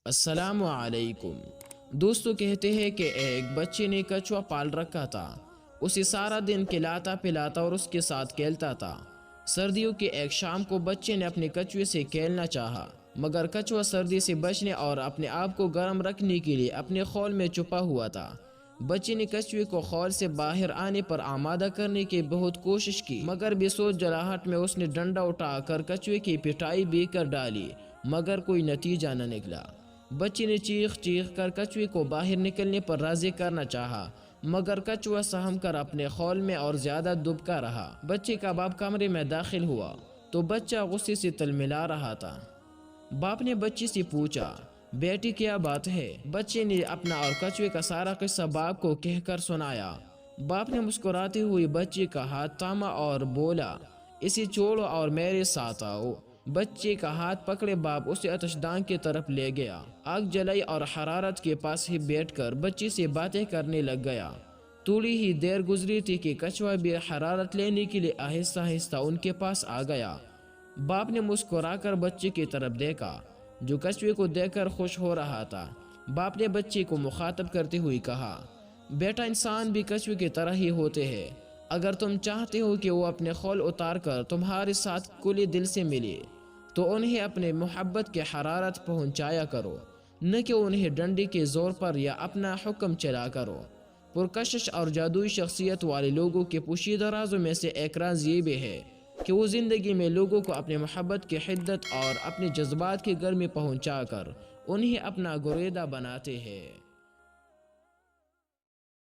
السلام علیکم دوستو، کہتے ہیں کہ ایک بچے نے کچھوا پال رکھا تھا۔ اسے سارا دن کھلاتا پلاتا اور اس کے ساتھ کھیلتا تھا۔ سردیوں کی ایک شام کو بچے نے اپنے کچھوے سے کھیلنا چاہا، مگر کچھوا سردی سے بچنے اور اپنے آپ کو گرم رکھنے کے لیے اپنے خول میں چھپا ہوا تھا۔ بچے نے کچھوے کو خول سے باہر آنے پر آمادہ کرنے کی بہت کوشش کی، مگر بے سوچ جلاہٹ میں اس نے ڈنڈا اٹھا کر کچھوے کی پٹائی بھی کر ڈالی، مگر کوئی نتیجہ نہ نکلا۔ بچے نے چیخ کر کچھوے کو باہر نکلنے پر راضی کرنا چاہا، مگر کچھوا سہم کر اپنے خول میں اور زیادہ دبکا رہا۔ بچے کا باپ کمرے میں داخل ہوا تو بچہ غصے سے تلملا رہا تھا۔ باپ نے بچے سے پوچھا، بیٹی کیا بات ہے؟ بچے نے اپنا اور کچھوے کا سارا قصہ باپ کو کہہ کر سنایا۔ باپ نے مسکراتے ہوئے بچے کا ہاتھ تھاما اور بولا، اسے چھوڑو اور میرے ساتھ آؤ۔ بچے کا ہاتھ پکڑے باپ اسے آتش دان کی طرف لے گیا۔ آگ جلائی اور حرارت کے پاس ہی بیٹھ کر بچے سے باتیں کرنے لگ گیا۔ تھوڑی ہی دیر گزری تھی کہ کچھوا بھی حرارت لینے کے لیے آہستہ آہستہ ان کے پاس آ گیا۔ باپ نے مسکرا کر بچے کی طرف دیکھا جو کچھوے کو دیکھ کر خوش ہو رہا تھا۔ باپ نے بچے کو مخاطب کرتے ہوئے کہا، بیٹا، انسان بھی کچھوے کی طرح ہی ہوتے ہیں۔ اگر تم چاہتے ہو کہ وہ اپنے خول اتار کر تمہارے ساتھ کھلے دل سے ملے تو انہیں اپنے محبت کی حرارت پہنچایا کرو، نہ کہ انہیں ڈنڈے کے زور پر یا اپنا حکم چلا کرو۔ پرکشش اور جادوئی شخصیت والے لوگوں کے پوشیدہ رازوں میں سے ایک راز یہ بھی ہے کہ وہ زندگی میں لوگوں کو اپنے محبت کی حدت اور اپنے جذبات کی گرمی پہنچا کر انہیں اپنا گرویدہ بناتے ہیں۔